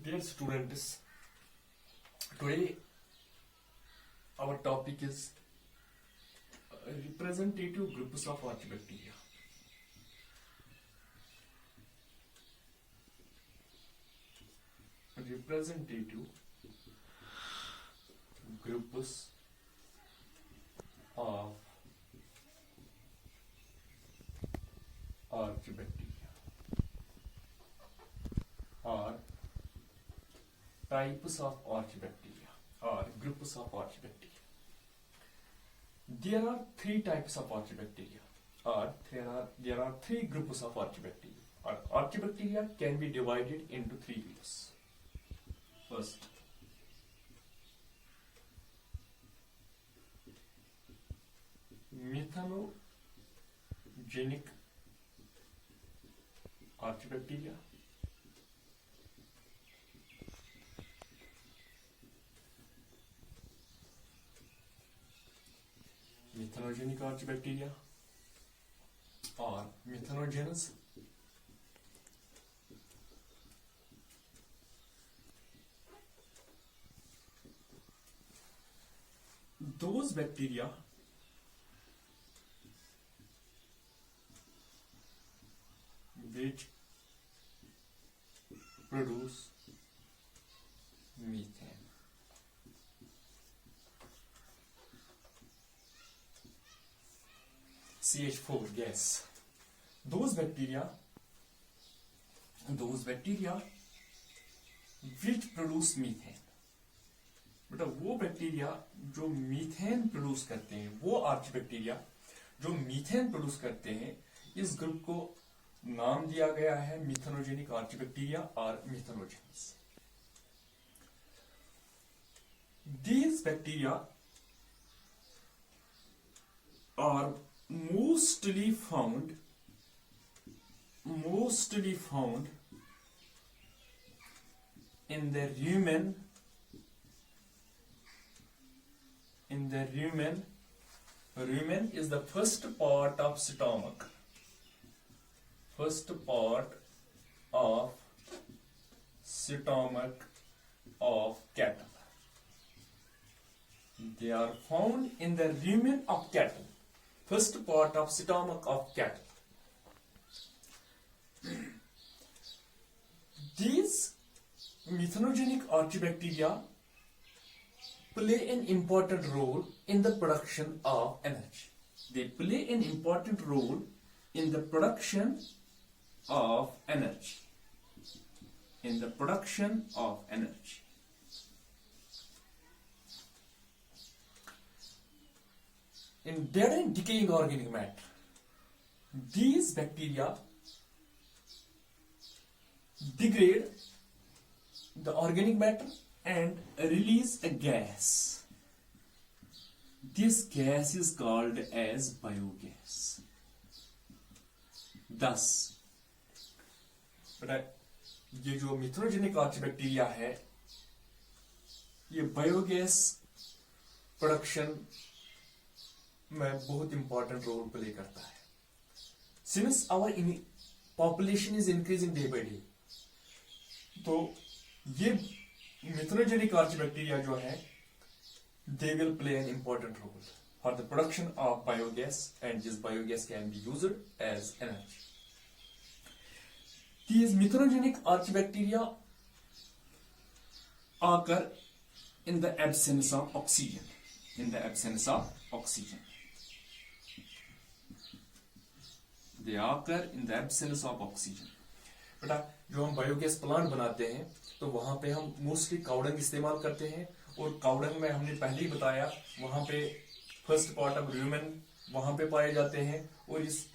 Dear students, today our topic is representative groups of archibacteria. Representative groups of archibacteria or types of archibacteria or groups of archibacteria. There are three types of archibacteria, or there are three groups of archibacteria. Or archibacteria can be divided into three groups. First, methanogenic archibacteria. Methanogenic archibacteria or methanogens. Those bacteria which produce methane. CH4 gas. Those bacteria which produce methane. बेटा वो bacteria जो methane produce करते हैं, वो आर्चीबैक्टीरिया जो methane produce करते हैं, इस ग्रुप को नाम दिया गया है मिथेनोजेनिक आर्चीबैक्टीरिया और methanogens. These bacteria are mostly found in the rumen. Rumen is the first part of stomach. First part of stomach of cattle. They are found in the rumen of cattle. First part of stomach of cattle. These methanogenic archibacteria play an important role in the production of energy. They play an important role in the production of energy. In dead and decaying organic matter, these bacteria degrade the organic matter and release a gas. This gas is called as biogas. Thus, ये जो methanogenic आर्चीबैक्टीरिया है, ये biogas production में बहुत important role play करता है. Since our population is increasing day by day, तो ये मिथेनोजेनिक आर्चीबैक्टीरिया जो है, they will play an important role for the production of biogas, and this biogas can be used as energy. These methanogenic archibacteria occur in the absence of oxygen. They occur in the absence of oxygen. बेटा जो हम biogas plant बनाते हैं, तो वहां पे हम mostly cow dung इस्तेमाल करते हैं, और काउडंग में हमने पहले ही बताया, वहां पे फर्स्ट पार्ट ऑफ ह्यूमन वहां पे पाए जाते हैं. और इस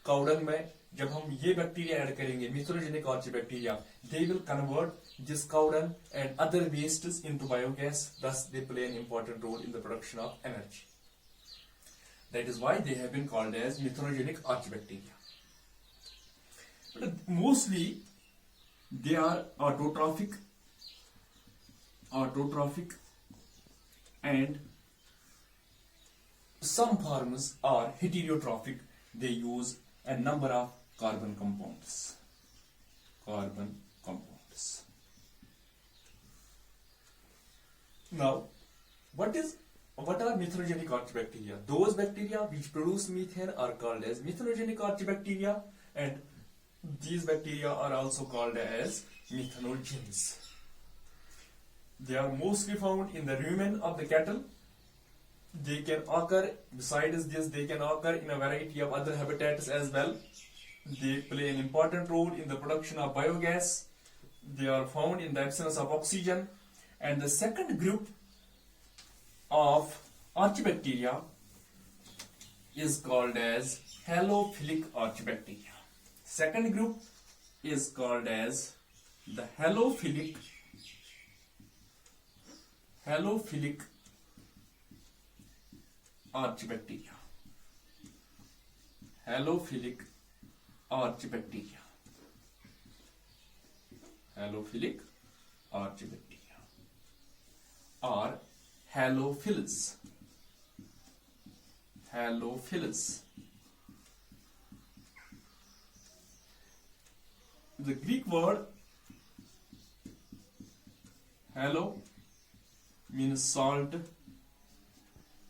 काउडंग में जब हम ये बैक्टीरिया ऐड करेंगे, methanogenic archaebacteria, they will convert this cow dung and other wastes into biogas. Thus they play an important role in the production of energy. That is why they have been called as methanogenic archibacteria. But mostly they are autotrophic and some forms are heterotrophic. They use a number of carbon compounds. Now, what are methanogenic archibacteria? Those bacteria which produce methane are called as methanogenic archibacteria, and these bacteria are also called as methanogens. They are mostly found in the rumen of the cattle. They can occur, besides this, they can occur in a variety of other habitats as well. They play an important role in the production of biogas. They are found in the absence of oxygen. And the second group of archibacteria is called as halophilic archibacteria. Second group is called as the halophilic archibacteria. Halophilic archibacteria. Halophilic archibacteria or halophilus. Halophilus. The Greek word halo means salt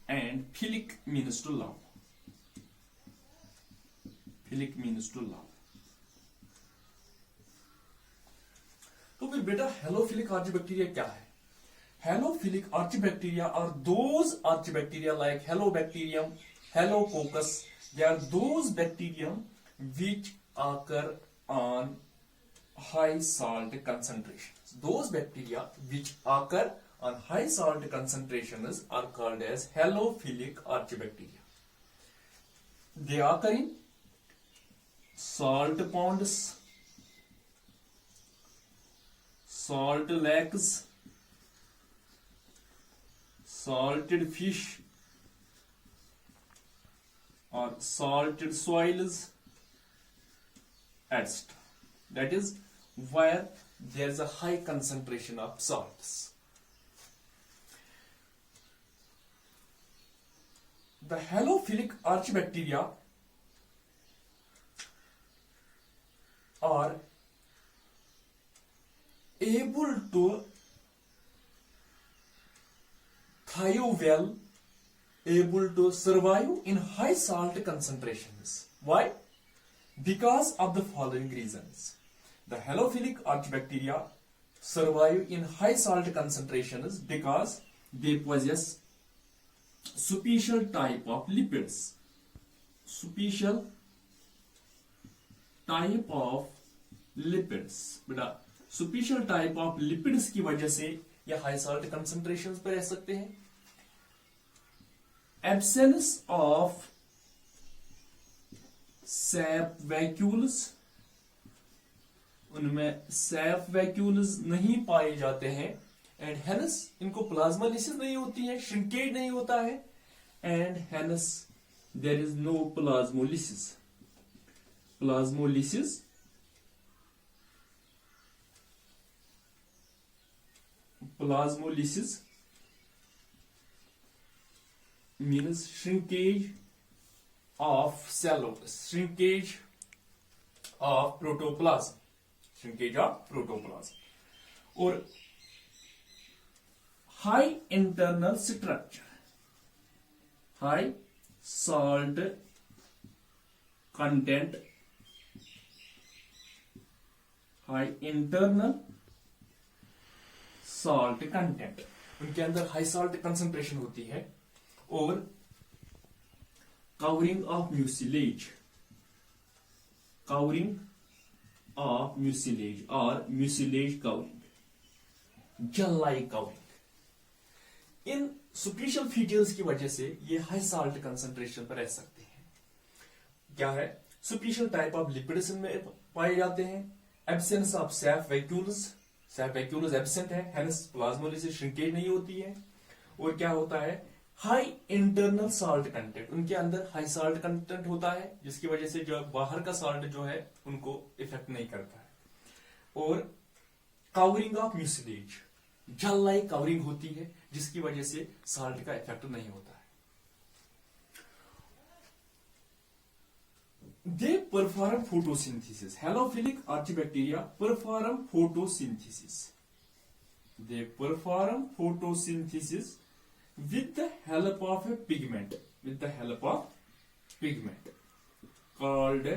and philic means to love. Philic means to love. तो फिर बेटा हेलोफिलिक आर्चिबैक्टीरिया क्या है? Halophilic archibacteria are those archibacteria like Halobacterium, Halococcus. They are those bacterium which occur on high salt concentrations. Those bacteria which occur on high salt concentrations are called as halophilic archibacteria. They occur in salt ponds, salt lakes, salted fish or salted soils, etc. That is where there is a high concentration of salts. The halophilic archibacteria are able to thrive well, able to survive in high salt concentrations. Why? Because of the following reasons. The halophilic archibacteria survive in high salt concentrations because they possess special type of lipids. Special type of lipids. बेटा special type of lipids की वजह से ये high salt concentrations पर रह सकते हैं. Absence of sap vacuoles, उनमें सैप वैक्यूल्स नहीं पाए जाते हैं, एंड हेनस इनको प्लाज्मोलिसिस नहीं होती है, श्रिंकेज नहीं होता है, and hence there is no plasmolysis. Plasmolysis means shrinkage of cellulose, shrinkage of protoplasm, or high internal structure, high salt content, high internal salt content, उनके अंदर हाई साल्ट कंसंट्रेशन होती है, और कवरिंग ऑफ म्यूसिलेज और mucilage covering, gel like covering. इन superficial features की वजह से ये हाई साल्ट कंसंट्रेशन पर रह सकते हैं. क्या है? सुपरफिशियल टाइप ऑफ लिपिड्स में पाए जाते हैं, absence of SAP vacuoles absent है, हेंस प्लाज्मोलिसिस श्रिंकेज नहीं होती है, और क्या होता है? हाई इंटरनल साल्ट कंटेंट, उनके अंदर हाई साल्ट कंटेंट होता है, जिसकी वजह से जो बाहर का साल्ट जो है उनको इफेक्ट नहीं करता है. और covering of mucilage, jail like covering होती है, जिसकी वजह से साल्ट का इफेक्ट नहीं होता है. They perform photosynthesis. Halophilic archibacteria perform photosynthesis. They perform photosynthesis with the help of a pigment, called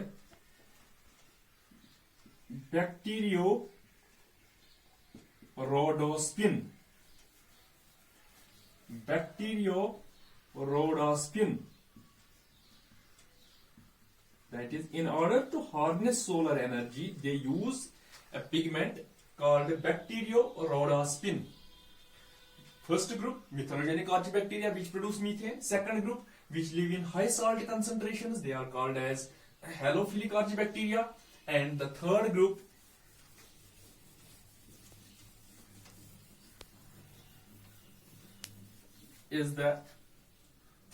bacteriorhodospin. That is, in order to harness solar energy, they use a pigment called bacteriorhodospin. First group, methanogenic archibacteria, which produce methane. Second group, which live in high salt concentrations, they are called as halophilic archibacteria. And the third group is the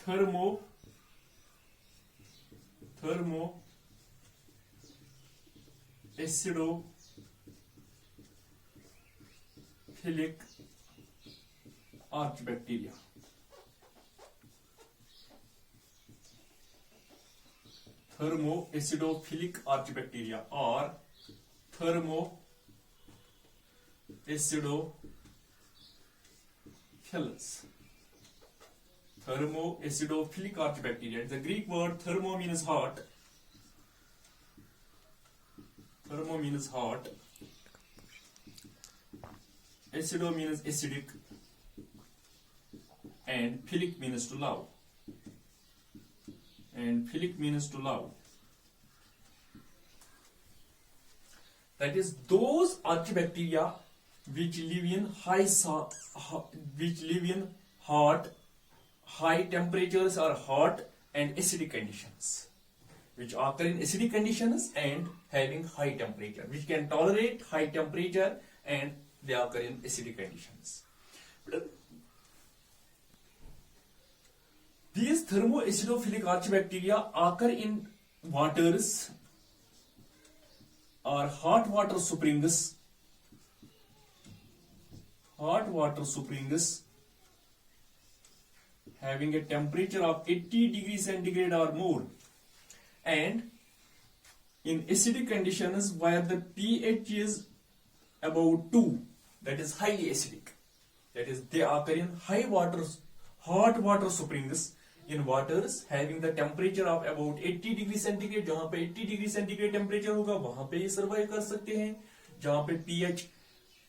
thermoacidophilic archibacteria. Thermoacidophilic archibacteria or thermoacidophilus. Thermoacidophilic archibacteria. The Greek word thermo means hot. Acido means acidic. And philic means to love. That is, those archibacteria which live in high temperatures or hot and acidic conditions, which occur in acidic conditions and having high temperature, which can tolerate high temperature and they occur in acidic conditions. These thermoacidophilic archibacteria occur in waters or hot water springs having a temperature of 80 degrees centigrade or more, and in acidic conditions where the pH is about 2, that is highly acidic. That is, they occur in hot water springs in waters having the temperature of about 80 degrees centigrade. जहां पे 80 degree centigrade temperature होगा वहां पे ये survive कर सकते हैं. जहां पे pH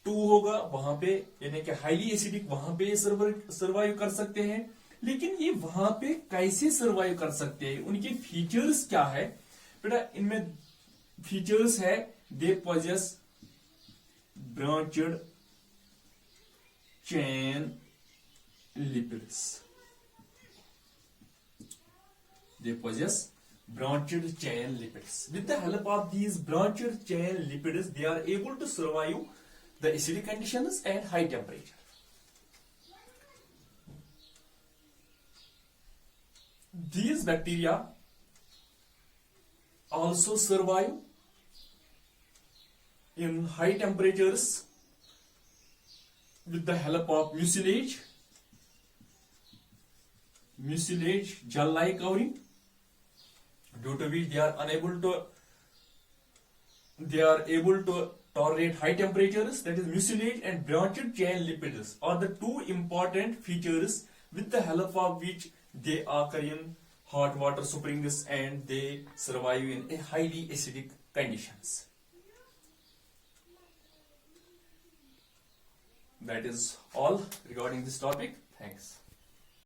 2 होगा वहां पे, यानी कि हाईली एसिडिक, वहां पे ये सर्वाइव कर सकते हैं. लेकिन ये वहां पे कैसे सर्वाइव कर सकते हैं, उनके फीचर्स क्या है बेटा? इनमें फीचर्स है, they possess branched chain lipids. They possess branched chain lipids. With the help of these branched chain lipids, they are able to survive the acidic conditions and high temperature. These bacteria also survive in high temperatures with the help of mucilage, gel-like covering, due to which they are able to tolerate high temperatures. That is, mucilage and branched chain lipids are the two important features with the help of which they occur in hot water springs and they survive in a highly acidic conditions. That is all regarding this topic. Thanks.